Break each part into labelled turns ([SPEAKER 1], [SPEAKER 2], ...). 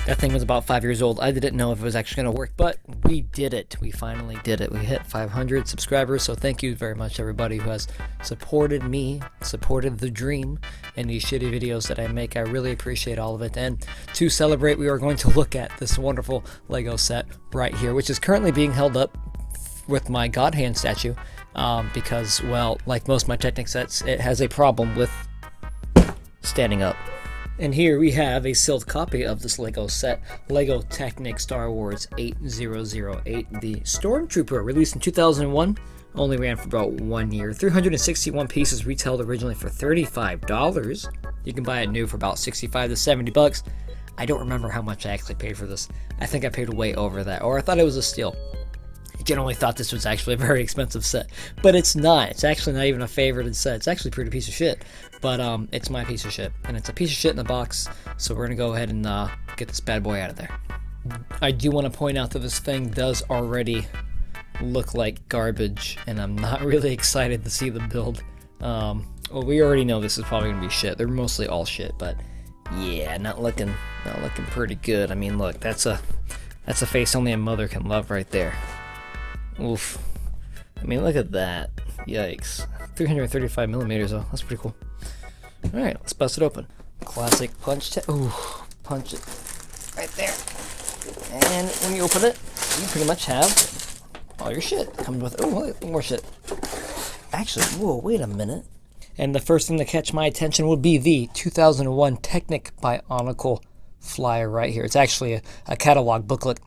[SPEAKER 1] That thing was about 5 years old. I didn't know if it was actually going to work, but we did it. We finally did it. We hit 500 subscribers, so thank you very much, everybody who has supported me, supported the dream, and these shitty videos that I make. I really appreciate all of it. And to celebrate, we are going to look at this wonderful Lego set right here, which is currently being held up with my God Hand statue, because, well, like most of my Technic sets, it has a problem with standing up. And here we have a sealed copy of this Lego set, Lego Technic Star Wars 8008, the Stormtrooper, released in 2001, only ran for about 1 year. 361 pieces, retailed originally for $35. You can buy it new for about 65 to 70 bucks. I don't remember how much I actually paid for this. I think I paid way over that, or I thought it was a steal. I generally thought this was actually a very expensive set, but it's not. It's actually not even a favorited set. It's actually a pretty piece of shit, but it's my piece of shit, and it's a piece of shit in the box, so we're gonna go ahead and get this bad boy out of there. I do want to point out that this thing does already look like garbage, and I'm not really excited to see the build. Well, we already know this is probably gonna be shit. They're mostly all shit, but yeah, not looking pretty good. I mean, look, that's a face only a mother can love right there. Oof. I mean, look at that. Yikes. 335 millimeters, though. That's pretty cool. Alright, let's bust it open. Classic punch ooh, punch it right there. And when you open it, you pretty much have all your shit. Comes with, oh, more shit. Actually, whoa, wait a minute. And the first thing to catch my attention would be the 2001 Technic Bionicle flyer right here. It's actually a catalog booklet.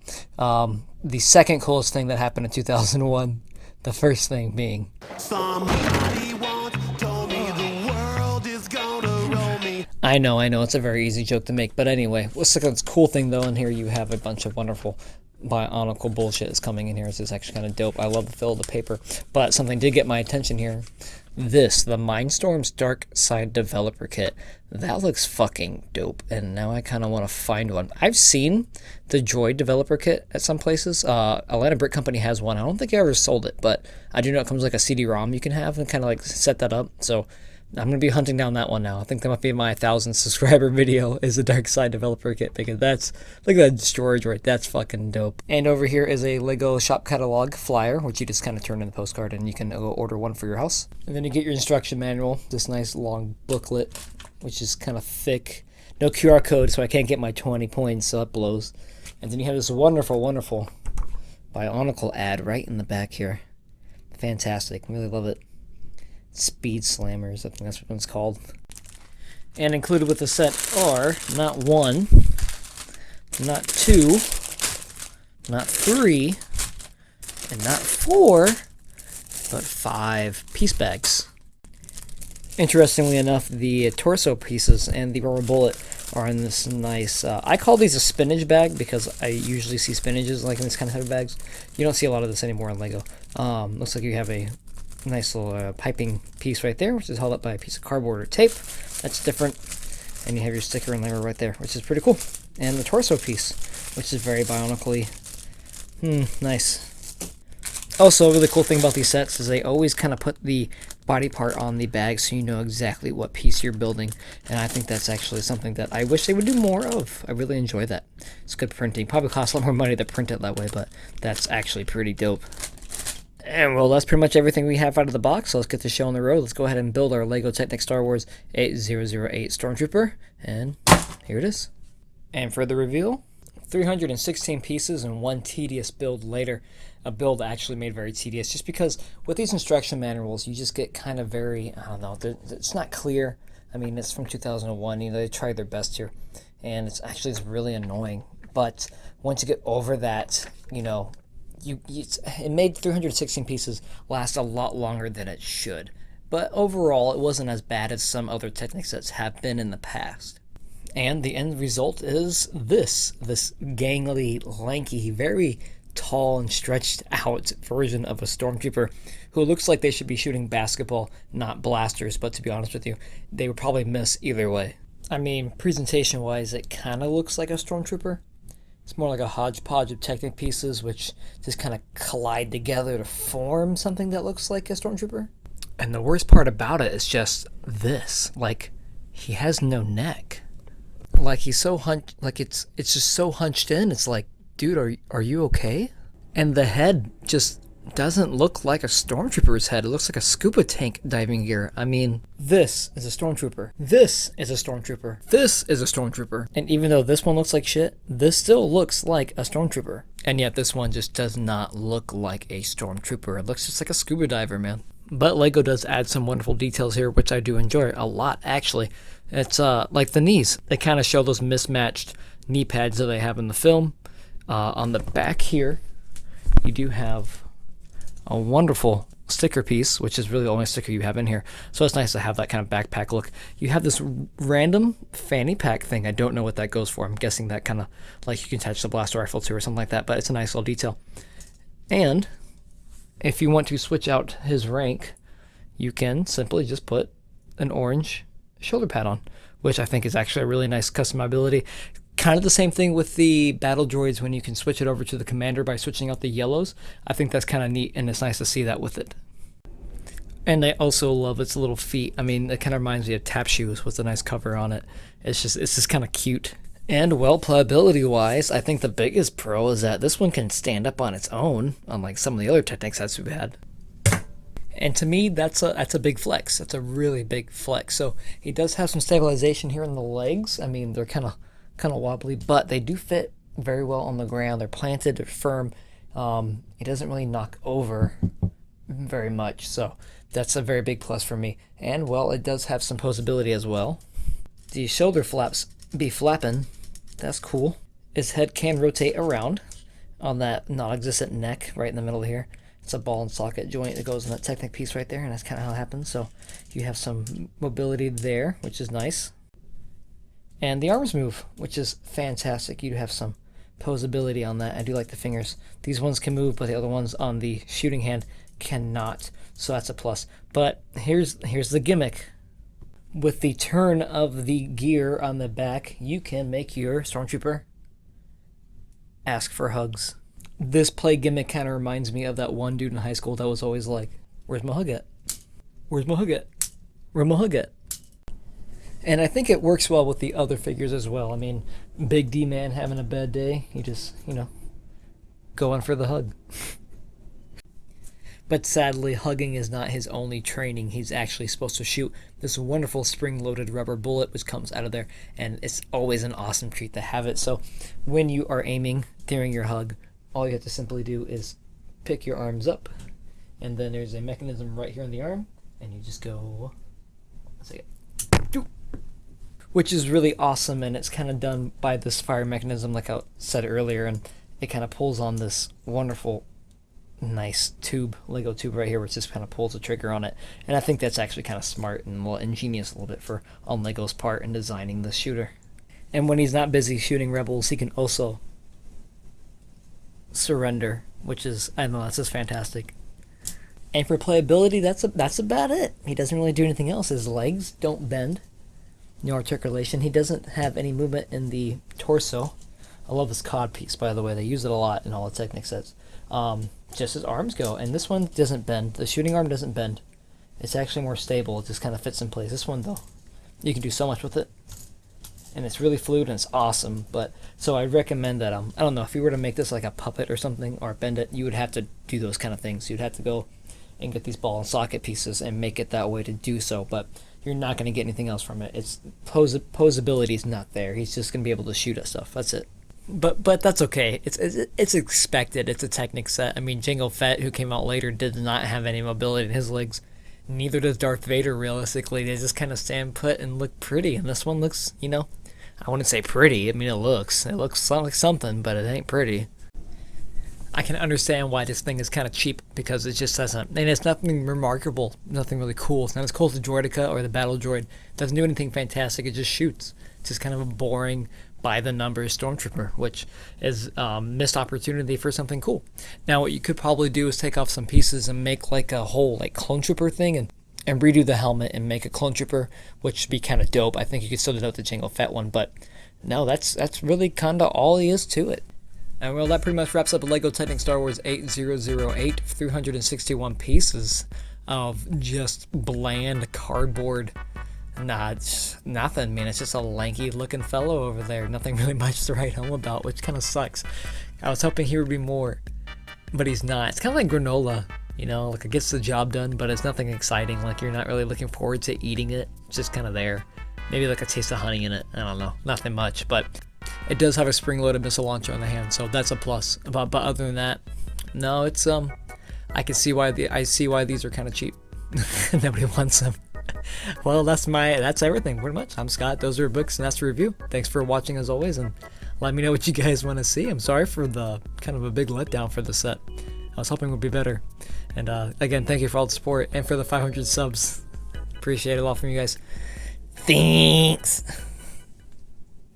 [SPEAKER 1] The second coolest thing that happened in 2001, the first thing being somebody once told me the world is gonna roll me. I know, it's a very easy joke to make, but anyway, what's the cool thing though, in here you have a bunch of wonderful Bionicle bullshit is coming in here. This is actually kind of dope. I love the feel of the paper, but something did get my attention here. This, the Mindstorm's Dark Side Developer Kit. That looks fucking dope, and now I kind of want to find one. I've seen the Droid Developer Kit at some places. Atlanta Brick Company has one. I don't think I ever sold it, but I do know it comes like a CD-ROM you can have and kind of like set that up. So I'm going to be hunting down that one now. I think that might be my 1,000 subscriber video, is the Dark Side Developer Kit, because that's, look at that storage right, that's fucking dope. And over here is a Lego shop catalog flyer, which you just kind of turn in the postcard and you can go order one for your house. And then you get your instruction manual, this nice long booklet, which is kind of thick. No QR code, so I can't get my 20 points, so that blows. And then you have this wonderful, wonderful Bionicle ad right in the back here. Fantastic, really love it. Speed Slammers, I think that's what it's called. And included with the set are not one, not two, not three, and not four, but 5 piece bags. Interestingly enough, the torso pieces and the rubber bullet are in this nice, I call these a spinach bag because I usually see spinaches like in these kind of heavy bags. You don't see a lot of this anymore in Lego. Looks like you have a nice little piping piece right there, which is held up by a piece of cardboard or tape. That's different. And you have your sticker and layer right there, which is pretty cool. And the torso piece, which is very Bionically. Nice. Also, a really cool thing about these sets is they always kind of put the body part on the bag so you know exactly what piece you're building. And I think that's actually something that I wish they would do more of. I really enjoy that. It's good printing. Probably costs a lot more money to print it that way, but that's actually pretty dope. And well, that's pretty much everything we have out of the box, so let's get the show on the road. Let's go ahead and build our Lego Technic Star Wars 8008 Stormtrooper, and here it is. And for the reveal, 316 pieces and one tedious build later. A build actually made very tedious, just because with these instruction manuals, you just get kind of very, I don't know, it's not clear. I mean, it's from 2001, you know, they tried their best here, and it's really annoying. But once you get over that, you know, it made 316 pieces last a lot longer than it should. But overall, it wasn't as bad as some other Technic sets have been in the past. And the end result is this gangly, lanky, very tall and stretched out version of a Stormtrooper who looks like they should be shooting basketball, not blasters, but to be honest with you, they would probably miss either way. I mean, presentation-wise, it kind of looks like a Stormtrooper. It's more like a hodgepodge of Technic pieces which just kind of collide together to form something that looks like a Stormtrooper. And the worst part about it is just this. Like, he has no neck. Like he's so hunched, like it's just so hunched in. It's like, dude, are you okay? And the head just doesn't look like a stormtrooper's head. It looks like a scuba tank diving gear. I mean, this is a stormtrooper. This is a stormtrooper. This is a stormtrooper. And even though this one looks like shit, this still looks like a stormtrooper. And yet this one just does not look like a stormtrooper. It looks just like a scuba diver, man. But Lego does add some wonderful details here, which I do enjoy a lot, actually. It's like the knees. They kind of show those mismatched knee pads that they have in the film. On the back here, you do have a wonderful sticker piece, which is really the only sticker you have in here. So it's nice to have that kind of backpack look. You have this random fanny pack thing. I don't know what that goes for. I'm guessing that kind of like you can attach the blaster rifle to or something like that, but it's a nice little detail. And if you want to switch out his rank, you can simply just put an orange shoulder pad on, which I think is actually a really nice customability. Kind of the same thing with the battle droids when you can switch it over to the commander by switching out the yellows. I think that's kind of neat, and it's nice to see that with it. And I also love its little feet. I mean, it kind of reminds me of tap shoes with a nice cover on it. It's just kind of cute. And well, playability wise, I think the biggest pro is that this one can stand up on its own, unlike some of the other Technic sets we've had. And to me, that's a big flex. That's a really big flex. So he does have some stabilization here in the legs. I mean, they're kind of wobbly, but they do fit very well on the ground. They're planted, they're firm. It doesn't really knock over very much, so that's a very big plus for me. And well, it does have some posability as well. The shoulder flaps be flapping. That's cool. His head can rotate around on that non-existent neck right in the middle here. It's a ball and socket joint that goes in that Technic piece right there, and that's kind of how it happens. So you have some mobility there, which is nice. And the arms move, which is fantastic. You have some posability on that. I do like the fingers. These ones can move, but the other ones on the shooting hand cannot. So that's a plus. But here's the gimmick. With the turn of the gear on the back, you can make your Stormtrooper ask for hugs. This play gimmick kind of reminds me of that one dude in high school that was always like, "Where's my hug at? Where's my hug at? Where's my hug at?" And I think it works well with the other figures as well. I mean, Big D Man having a bad day, you just, go in for the hug. But sadly, hugging is not his only training. He's actually supposed to shoot this wonderful spring-loaded rubber bullet which comes out of there, and it's always an awesome treat to have it. So when you are aiming during your hug, all you have to simply do is pick your arms up, and then there's a mechanism right here on the arm, and you just go, which is really awesome, and it's kind of done by this fire mechanism like I said earlier, and it kind of pulls on this wonderful nice tube, Lego tube right here, which just kind of pulls the trigger on it. And I think that's actually kind of smart and ingenious a little bit on Lego's part in designing the shooter. And when he's not busy shooting rebels, he can also surrender, which is, I don't know, that's just fantastic. And for playability, that's about it. He doesn't really do anything else. His legs don't bend. No articulation. He doesn't have any movement in the torso. I love this cod piece, by the way. They use it a lot in all the Technic sets. Just his arms go, and this one doesn't bend. The shooting arm doesn't bend. It's actually more stable. It just kind of fits in place. This one, though, you can do so much with it, and it's really fluid and it's awesome. But so I recommend that. I don't know, if you were to make this like a puppet or something, or bend it, you would have to do those kind of things. You'd have to go and get these ball and socket pieces and make it that way to do so. But you're not going to get anything else from it. It's posability is not there. He's just going to be able to shoot at stuff. That's it. But that's okay. It's expected. It's a Technic set. I mean, Jango Fett, who came out later, did not have any mobility in his legs. Neither does Darth Vader, realistically. They just kind of stand put and look pretty. And this one looks, I wouldn't say pretty. I mean, it looks like something, but it ain't pretty. I can understand why this thing is kind of cheap, because it just doesn't, and it's nothing remarkable, nothing really cool. It's not as cool as the Droideka or the Battle Droid. It doesn't do anything fantastic. It just shoots. It's just kind of a boring, by-the-numbers Stormtrooper, which is missed opportunity for something cool. Now, what you could probably do is take off some pieces and make like a whole Clone Trooper thing, and redo the helmet and make a Clone Trooper, which would be kind of dope. I think you could still denote the Jango Fett one, but no, that's really kind of all he is to it. And well, that pretty much wraps up Lego Technic Star Wars 8008, 361 pieces of just bland cardboard Nah, it's nothing, man. It's just a lanky looking fellow over there. Nothing really much to write home about, which kind of sucks. I was hoping he would be more, but he's not. It's kind of like granola, you know, like it gets the job done, but it's nothing exciting. Like you're not really looking forward to eating it. It's just kind of there. Maybe like a taste of honey in it. I don't know. Nothing much, but it does have a spring-loaded missile launcher on the hand, so that's a plus. But other than that, no, it's I can see why I see why these are kind of cheap. Nobody wants them. Well, that's everything pretty much. I'm Scott. Those are books, and that's the review. Thanks for watching as always, and let me know what you guys want to see. I'm sorry for the kind of a big letdown for the set. I was hoping it would be better. And again, thank you for all the support and for the 500 subs. Appreciate it a lot from you guys. Thanks.